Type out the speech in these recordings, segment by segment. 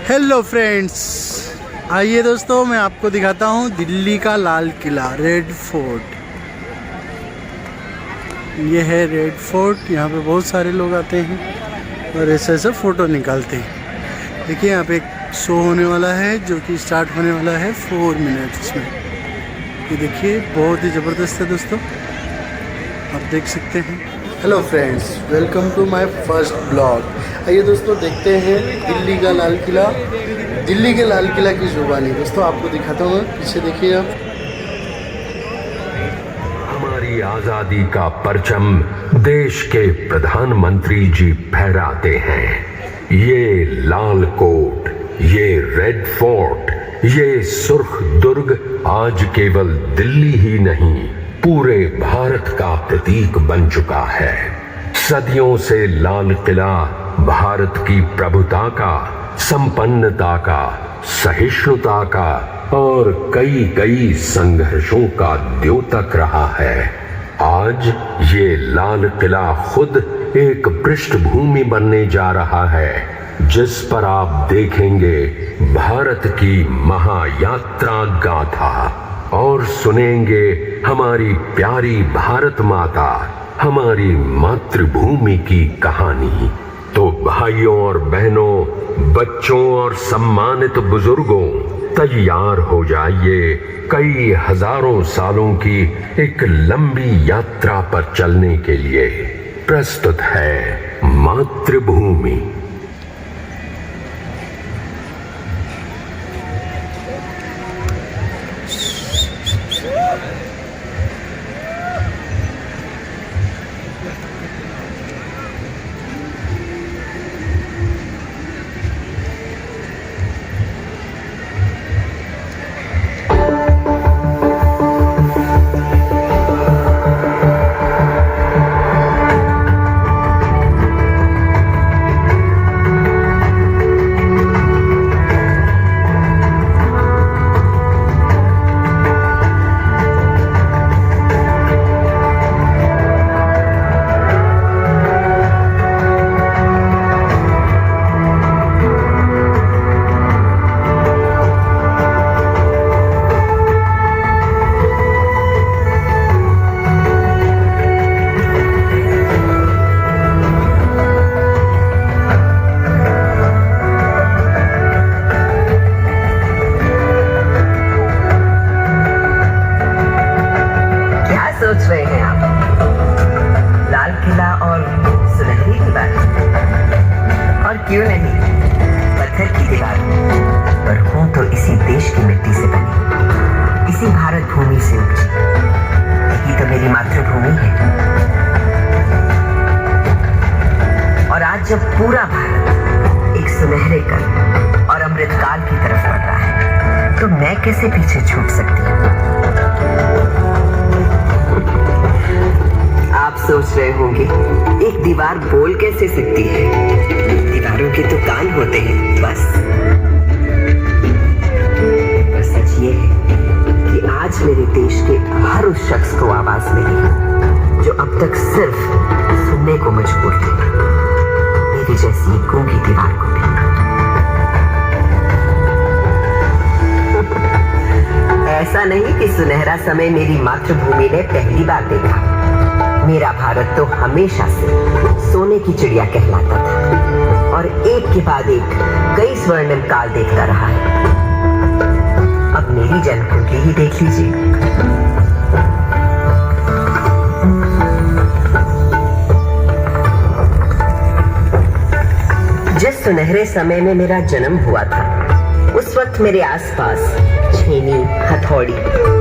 Hello friends, आइए दोस्तों मैं आपको दिखाता हूँ दिल्ली का लाल किला रेड फोर्ट। ये है रेड फोर्ट। यहाँ पे बहुत सारे लोग आते हैं और ऐसे ऐसे फ़ोटो निकालते हैं। देखिए यहाँ पे एक शो होने वाला है जो कि स्टार्ट होने वाला है 4 मिनट्स में। ये देखिए बहुत ही ज़बरदस्त है दोस्तों, आप देख सकते हैं। Hello friends, welcome to my first blog. आइए दोस्तों देखते हैं दिल्ली का लाल किला, दिल्ली के लाल किला की जुबानी। दोस्तों आपको दिखाता हूँ, पीछे देखिए आप। हमारी आजादी का परचम देश के प्रधानमंत्री जी फहराते हैं। ये लाल कोट, ये रेड फोर्ट, ये सुर्ख दुर्ग आज केवल दिल्ली ही नहीं पूरे भारत का प्रतीक बन चुका है। सदियों से लाल किला भारत की प्रभुता का, संपन्नता का, सहिष्णुता का और कई कई संघर्षों का द्योतक रहा है। आज ये लाल किला खुद एक पृष्ठभूमि बनने जा रहा है जिस पर आप देखेंगे भारत की महायात्रा गाथा और सुनेंगे हमारी प्यारी भारत माता, हमारी मातृभूमि की कहानी। तो भाइयों और बहनों, बच्चों और सम्मानित बुजुर्गों, तैयार हो जाइए कई हजारों सालों की एक लंबी यात्रा पर चलने के लिए। प्रस्तुत है मातृभूमि। सोच रहे हैं आप? लाल किला और सुनहरी दीवार, और क्यों नहीं पत्थर की दीवार, पर हूं तो इसी देश की मिट्टी से बनी, इसी भारत भूमि से उपजी। यही तो मेरी मातृभूमि है। और आज जब पूरा भारत एक सुनहरे कल और अमृतकाल की तरफ बढ़ रहा है, तो मैं कैसे पीछे छूट सकती हूँ? आप सोच रहे होंगे एक दीवार बोल कैसे सकती है? दीवारों के तो कान होते हैं बस। पर सच ये है कि आज मेरे देश के हर उस शख्स को आवाज मिली है जो अब तक सिर्फ सुनने को मजबूर थे, मेरी जैसी गूंगी दीवार को भी। ऐसा नहीं कि सुनहरा समय मेरी मातृभूमि ने पहली बार देखा। मेरा भारत तो हमेशा से सोने की चिड़िया कहलाता था और एक के बाद एक कई स्वर्णिम काल देखता रहा है। अब मेरी जन्मकुंडली ही देख लीजिए। जिस सुनहरे समय में मेरा जन्म हुआ था, उस वक्त मेरे आसपास छेनी, हथौड़ी,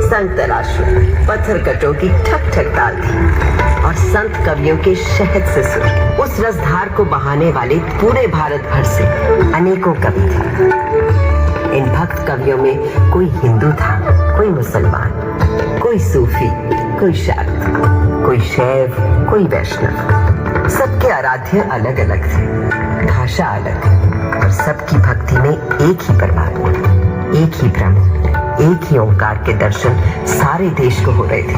संग तराशू, पत्थर कटों की ठक ठक ताल थी और संत कवियों के शहद से सुर उस रसधार को बहाने वाले पूरे भारत भर से अनेकों कवि थे। इन भक्त कवियों में कोई हिंदू था, कोई मुसलमान, कोई सूफी, कोई शाक्त, कोई शैव, कोई वैष्णव। सबके आराध्य अलग अलग थे, भाषा अलग, और सबकी भक्ति में एक ही परमात्मा, एक ही ब्रह्म, एक ही ओंकार के दर्शन सारे देश को हो रहे थे।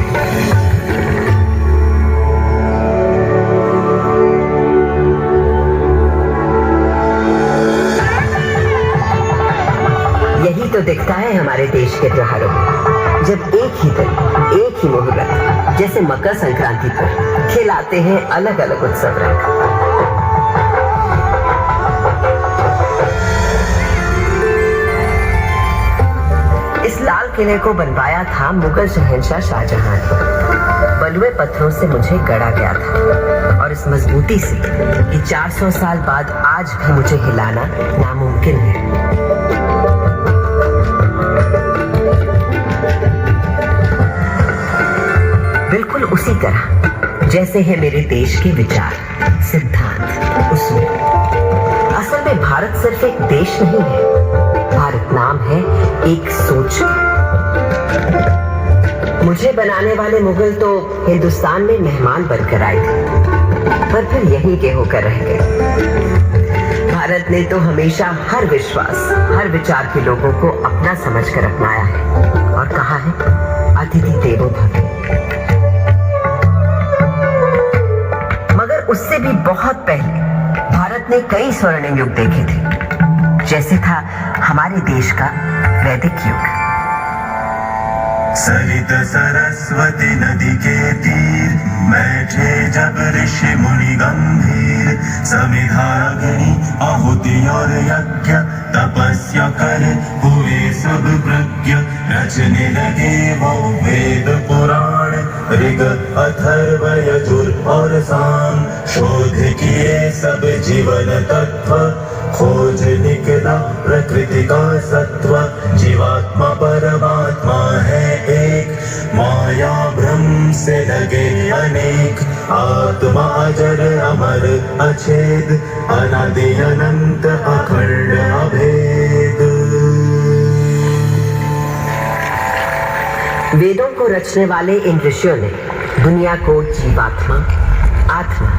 तो दिखता है हमारे देश के त्योहारों में, जब एक ही दिन, एक ही मुहूर्त, जैसे मकर संक्रांति पर खिलाते हैं अलग अलग उत्सव रंग। इस लाल किले को बनवाया था मुगल शहंशाह शाहजहां ने। बलुए पत्थरों से मुझे गढ़ा गया था और इस मजबूती से कि 400 साल बाद आज भी मुझे हिलाना नामुमकिन है। बिल्कुल उसी तरह जैसे है मेरे देश के विचार, सिद्धांत, उसूल। असल में भारत सिर्फ एक देश नहीं है, भारत नाम है एक सोच। मुझे बनाने वाले मुगल तो हिंदुस्तान में मेहमान बनकर आए थे, पर फिर यहीं के होकर रह गए। भारत ने तो हमेशा हर विश्वास, हर विचार के लोगों को अपना समझकर अपनाया है और कहा है अतिथि देवो भव। मगर उससे भी बहुत पहले भारत ने कई स्वर्णिम युग देखे थे, जैसे था हमारे देश का वैदिक युग। सरित सरस्वती नदी के तीर बैठे जब ऋषि मुनि गंभीर, समिधाग्नि आहुति और यज्ञ तपस्या करे हुए सब प्रज्ञ, रचने लगे वो वेद पुराण ऋग अथर्व यजुर और साम, शोध किए सब जीवन तत्व, खोज निकला प्रकृति का सत्व, जीवात्मा परमात्मा है एक, माया भ्रम से लगे अनेक, आत्मा अजर अमर अछेद, अनादि अनंत अखंड अभेद। वेदों को रचने वाले इन ऋषियों ने दुनिया को जीवात्मा, आत्मा,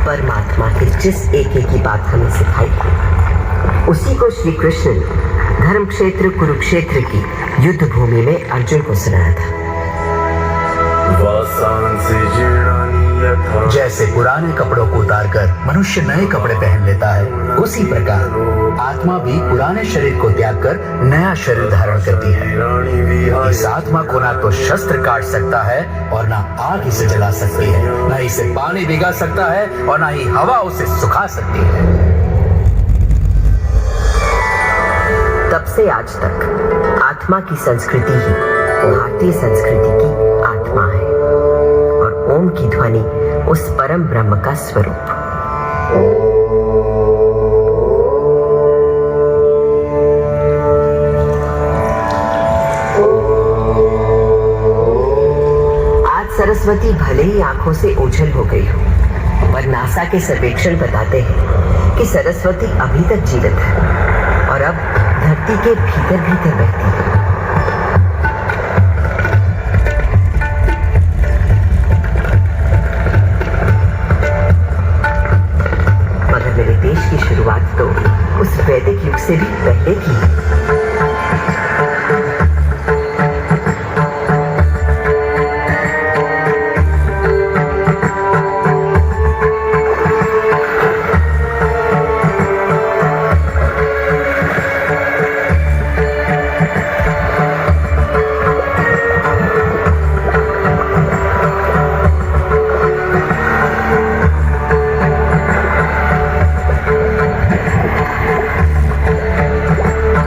परमात्मा की जिस एक की बात हमें सिखाई, उसी को श्री कृष्ण ने धर्म क्षेत्र कुरुक्षेत्र की युद्ध भूमि में अर्जुन को सुनाया था। जैसे पुराने कपड़ों को उतारकर मनुष्य नए कपड़े पहन लेता है, उसी प्रकार आत्मा भी पुराने शरीर को त्याग कर नया शरीर धारण करती है। इस आत्मा को ना तो शस्त्र काट सकता है और ना आग इसे जला सकती है, ना इसे पानी भिगा सकता है और ना ही हवा उसे सुखा सकती है। तब से आज तक आत्मा की संस्कृति ही भारतीय संस्कृति की आत्मा है और ओम की ध्वनि उस परम ब्रह्म का स्वरूप। आज सरस्वती भले ही आंखों से ओझल हो गई हो, पर नासा के सर्वेक्षण बताते हैं कि सरस्वती अभी तक जीवित है और अब धरती के भीतर भीतर बहती है। मगर मेरे देश की शुरुआत तो उस वैदिक युग से भी पहले की है।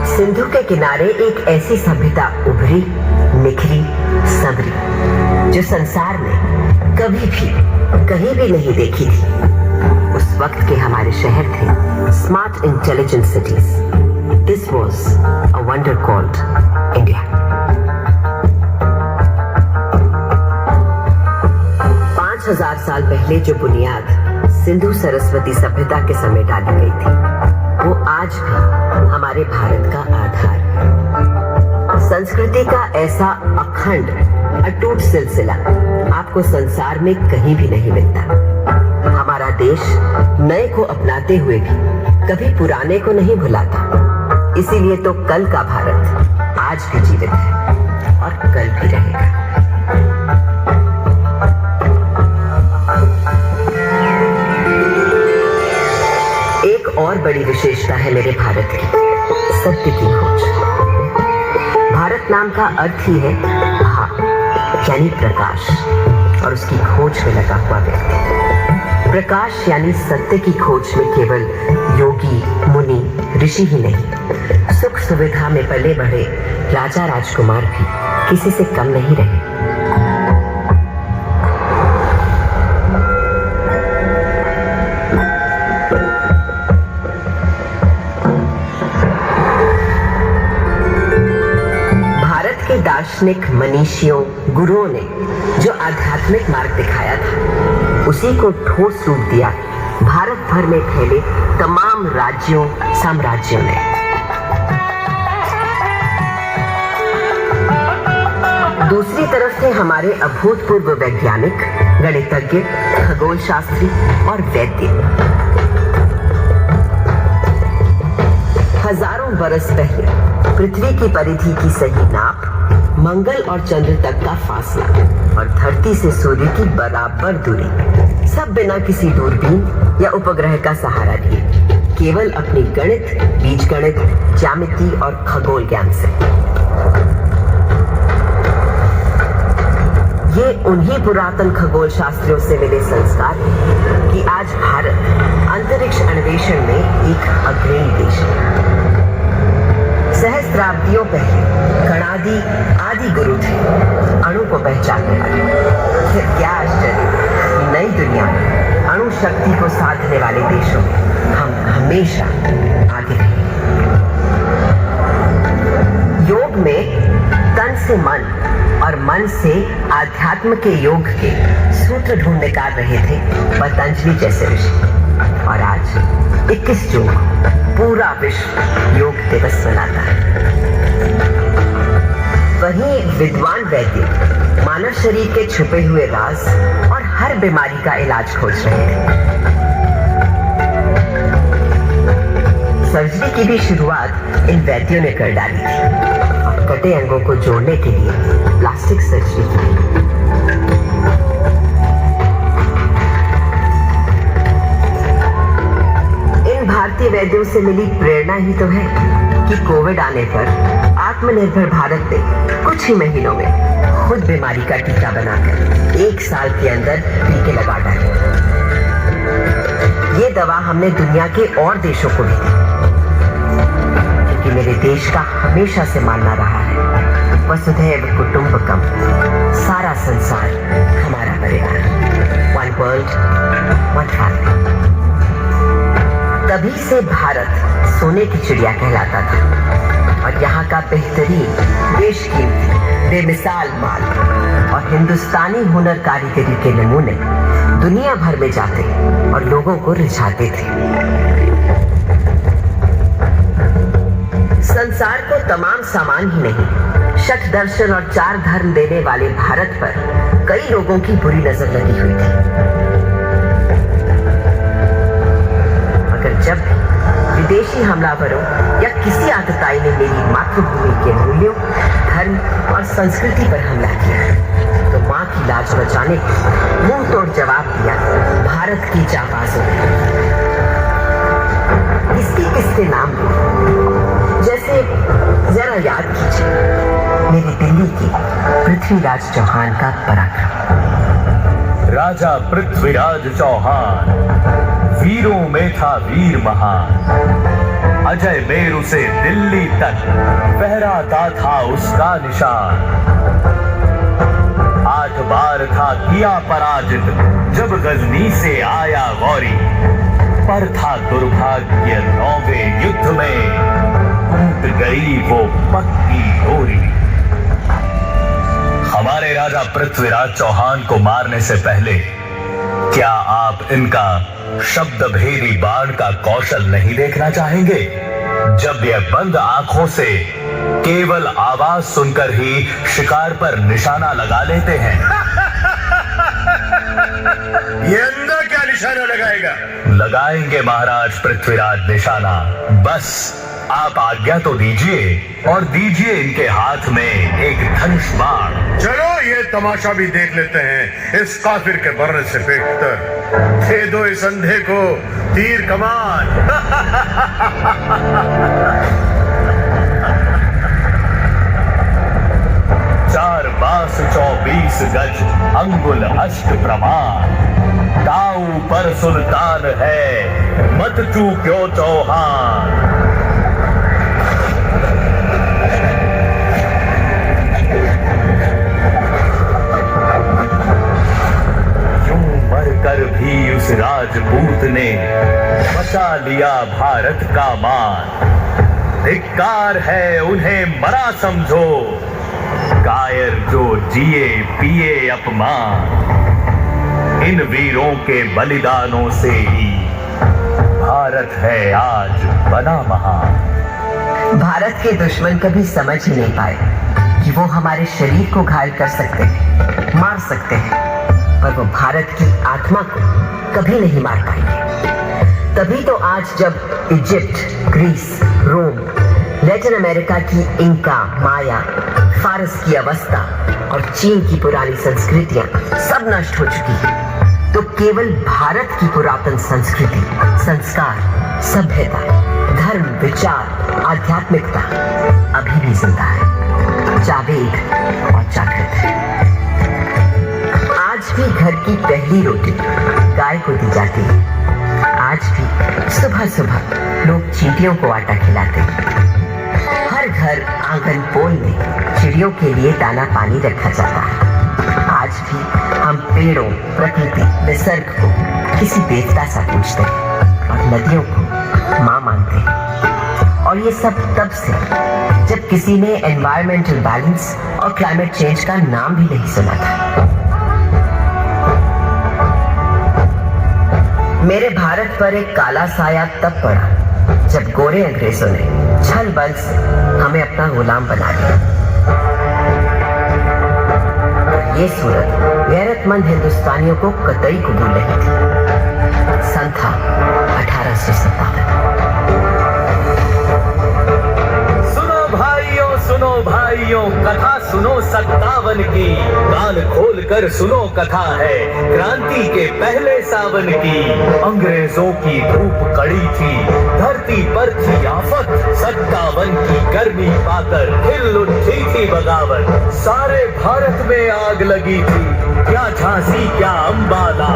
सिंधु के किनारे एक ऐसी सभ्यता उभरी, निखरी, संवरी, जो संसार में कभी भी कहीं भी नहीं देखी थी। उस वक्त के हमारे शहर थे smart intelligent cities. This was a wonder called India. 5000 साल पहले जो बुनियाद सिंधु सरस्वती सभ्यता के समय डाली गई थी, वो आज भी हमारे भारत का आधार है। संस्कृति का ऐसा अखंड अटूट सिलसिला आपको संसार में कहीं भी नहीं मिलता। हमारा देश नए को अपनाते हुए भी कभी पुराने को नहीं भुलाता। इसीलिए तो कल का भारत आज भी जीवित है और कल भी रहेगा। एक और बड़ी विशेषता है मेरे भारत की, सत्य की खोज। नाम का अर्थ ही है भा, यानी प्रकाश, और उसकी खोज में लगा हुआ व्यक्ति। प्रकाश यानी सत्य की खोज में केवल योगी, मुनि, ऋषि ही नहीं, सुख सुविधा में पले बढ़े राजा राजकुमार भी किसी से कम नहीं रहे। दार्शनिक मनीषियों, गुरुओं ने जो आध्यात्मिक मार्ग दिखाया था, उसी को ठोस रूप दिया भारत भर में फैले तमाम राज्यों, साम्राज्यों ने। दूसरी तरफ थे हमारे अभूतपूर्व वैज्ञानिक, गणितज्ञ, खगोल शास्त्री और वैद्य। हजारों बरस पहले पृथ्वी की परिधि की सही नाप, मंगल और चंद्र तक का फासला और धरती से सूर्य की बराबर दूरी, सब बिना किसी दूरबीन या उपग्रह का सहारा लिए, केवल अपनी गणित, बीजगणित, ज्यामिति और खगोल ज्ञान से। ये उन्हीं पुरातन खगोल शास्त्रियों से मिले संस्कार हैं कि आज भारत अंतरिक्ष अन्वेषण में एक अग्रणी देश है। सहस्त्राब्दियों पहले गणादि आदि गुरु थे अणु को पहचानने वाले। फिर क्या आश्चर्य, नई दुनिया में अणु शक्ति को साधने वाले देशों में हम हमेशा आगे रहे। योग में तन से मन और मन से आध्यात्म के योग के सूत्र ढूंढ निकाल रहे थे पतंजलि जैसे ऋषि। और आज 21 जून पूरा विश्व योग दिवस मनाता है। वहीं एक विद्वान वैद्य मानव शरीर के छुपे हुए राज और हर बीमारी का इलाज खोज रहे थे। सर्जरी की भी शुरुआत इन वैद्यों ने कर डाली थी और कटे अंगों को जोड़ने के लिए प्लास्टिक सर्जरी की। भारतीय वैद्यों से मिली प्रेरणा ही तो है कि कोविड आने पर आत्मनिर्भर भारत ने कुछ ही महीनों में खुद बीमारी का टीका बनाकर 1 साल के अंदर टीके लगा डाले। ये दवा हमने दुनिया के और देशों को भी दी, क्योंकि मेरे देश का हमेशा से मानना रहा है वसुधैव कुटुंबकम, सारा संसार हमारा परिवार, वन वर्ल्ड वन फैमिली। तभी से भारत सोने की चिड़िया कहलाता था और यहाँ का बेहतरीन, बेशकीमती, बेमिसाल माल और हिंदुस्तानी हुनर कारीगरी के नमूने दुनिया भर में जाते और लोगों को रिझाते थे। संसार को तमाम सामान ही नहीं, शठ दर्शन और 4 धर्म देने वाले भारत पर कई लोगों की बुरी नजर लगी हुई थी। जब विदेशी हमलावरों या किसी आतताई ने मेरी मातृभूमि के मूल्यों, धर्म और संस्कृति पर हमला किया, तो मां की लाज बचाने को मुंह तोड़ जवाब दिया भारत की जाबाजों ने। किसके नाम लूं? जैसे जरा याद कीजिए मेरी दिल्ली की पृथ्वीराज चौहान का पराक्रम। राजा पृथ्वीराज चौहान वीरों में था वीर महान, अजय मेरु से दिल्ली तक फहराता था उसका निशान। 8 बार था किया पराजित जब गजनी से आया गौरी, पर था दुर्भाग्य 9वें युद्ध में टूट गई वो पक्की डोरी। हमारे राजा पृथ्वीराज चौहान को मारने से पहले क्या आप इनका शब्द भेदी बाण का कौशल नहीं देखना चाहेंगे? जब यह बंद आंखों से केवल आवाज सुनकर ही शिकार पर निशाना लगा लेते हैं। ये अंदर क्या निशाना लगाएगा? लगाएंगे महाराज पृथ्वीराज निशाना, बस आप आज्ञा तो दीजिए और दीजिए इनके हाथ में एक धनुष बाण। चलो ये तमाशा भी देख लेते हैं इस काफिर के बर्रे से बेहतर। दे दो इस अंधे को तीर कमान। चार बास 24 गज अंगुल अष्ट प्रमाण। दाऊ पर सुल्तान है मत चूक्यो चौहान। कर भी उस राजपूत ने बचा लिया भारत का मान। धिक्कार है उन्हें मरा समझो, कायर जो जिए पिए अपमान। इन वीरों के बलिदानों से ही भारत है आज बना महान। भारत के दुश्मन कभी समझ ही नहीं पाए कि वो हमारे शरीर को घायल कर सकते हैं, मार सकते हैं, पर वो भारत की आत्मा को कभी नहीं मार पाएंगे। तभी तो आज जब इजिप्ट, ग्रीस, रोम, लैटिन अमेरिका की इंका, माया, फारस की अवस्था और चीन की पुरानी संस्कृतियां सब नष्ट हो चुकी हैं, तो केवल भारत की पुरातन संस्कृति, संस्कार, सभ्यता, धर्म, विचार, आध्यात्मिकता अभी भी जिंदा है, जावेद और जागृत है। आज भी घर की पहली रोटी गाय को दी जाती है। आज भी सुबह सुबह लोग चींटियों को आटा खिलाते हैं। हर घर, आंगन, पोल में चिड़ियों के लिए दाना पानी रखा जाता है। आज भी हम पेड़ों, प्रकृति, निसर्ग को किसी देवता सा पूजते हैं और नदियों को माँ मानते हैं। और ये सब तब से जब किसी ने एनवायरमेंटल बैलेंस और क्लाइमेट चेंज का नाम भी नहीं सुना था। मेरे भारत पर एक काला साया तब पड़ा जब गोरे अंग्रेजों ने छल बल से हमें अपना गुलाम बना लिया। ये सूरत गैरतमंद हिंदुस्तानियों को कतई कबूल नहीं थी। सन था 1857। सुनो भाइयों कथा सुनो 57 की, कान खोल कर सुनो कथा है क्रांति के पहले सावन की। अंग्रेजों की धूप कड़ी थी, धरती पर थी आफत, 57 की गर्मी पाकर हिल उठी थी बगावत। सारे भारत में आग लगी थी, क्या झांसी क्या अंबाला,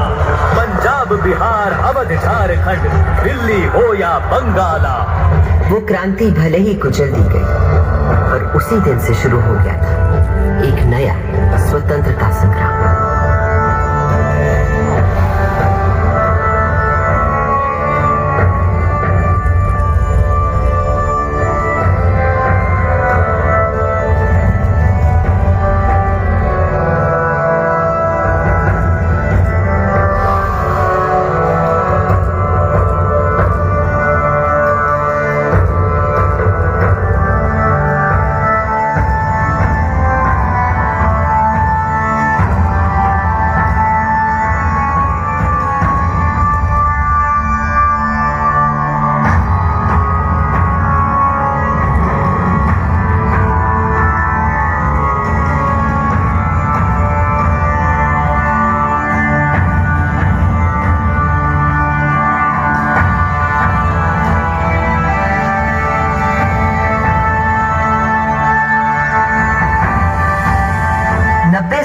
पंजाब बिहार अवध झारखंड, दिल्ली हो या बंगाला। वो क्रांति भले ही कुचल दी गई, पर उसी दिन से शुरू हो गया था एक नया स्वतंत्रता संग्राम।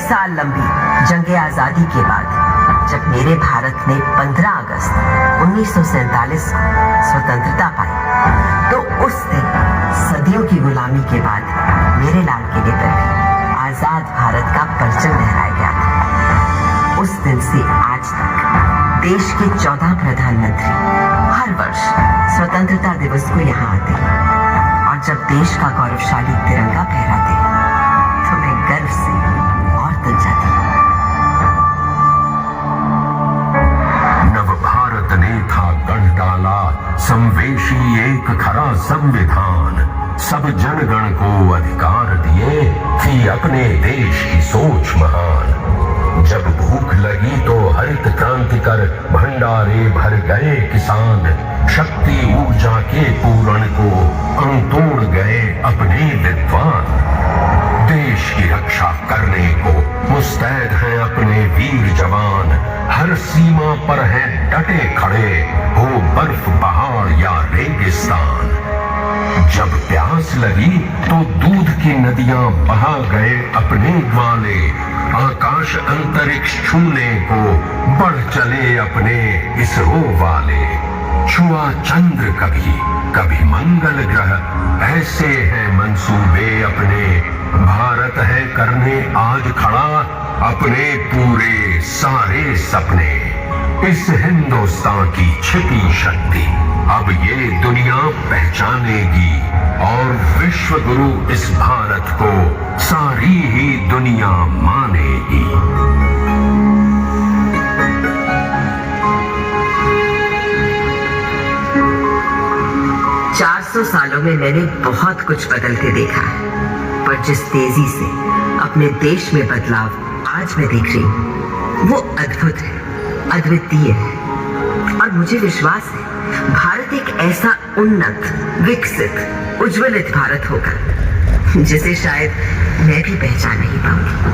साल लंबी जंगे आजादी के बाद जब मेरे भारत ने 15 अगस्त 1947 को स्वतंत्रता पाई, तो उस दिन सदियों की गुलामी के बाद मेरे लाल किले पर भी आजाद भारत का परचम लहराया गया था। उस दिन से आज तक देश के 14 प्रधानमंत्री हर वर्ष स्वतंत्रता दिवस को यहाँ आते हैं और जब देश का गौरवशाली तिरंगा फहराते हैं तो मैं गर्व से नव भारत ने था गढ़ डाला संवेशी एक खरा संविधान। सब जनगण को अधिकार दिए, थी अपने देश की सोच महान। जब भूख लगी तो हरित क्रांति कर भंडारे भर गए किसान। शक्ति ऊर्जा के पूरण को अंतोड़ गए अपने विद्वान। देश की रक्षा करने को मुस्तैद हैं अपने वीर जवान। हर सीमा पर हैं डटे खड़े, हो बर्फ पहाड़ या रेगिस्तान। जब प्यास लगी तो दूध की नदियां बहा गए अपने ग्वाले, आकाश अंतरिक्ष छूने को बढ़ चले अपने इसरो वाले। छुआ चंद्र कभी कभी मंगल ग्रह, ऐसे हैं मंसूबे अपने। भारत है करने आज खड़ा अपने पूरे सारे सपने। इस हिंदुस्तान की छिपी शक्ति अब ये दुनिया पहचानेगी, और विश्व गुरु इस भारत को सारी ही दुनिया मानेगी। 400 सालों में मैंने बहुत कुछ बदलते देखा है, पर जिस तेजी से अपने देश में बदलाव आज मैं देख रही हूँ वो अद्भुत है, अद्वितीय है। और मुझे विश्वास है भारत एक ऐसा उन्नत, विकसित, उज्ज्वलित भारत होगा जिसे शायद मैं भी पहचान नहीं पाऊंगी।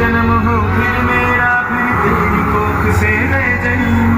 जन्म हो फिर मेरा, फिर तेरी कोख से मैं जन्म।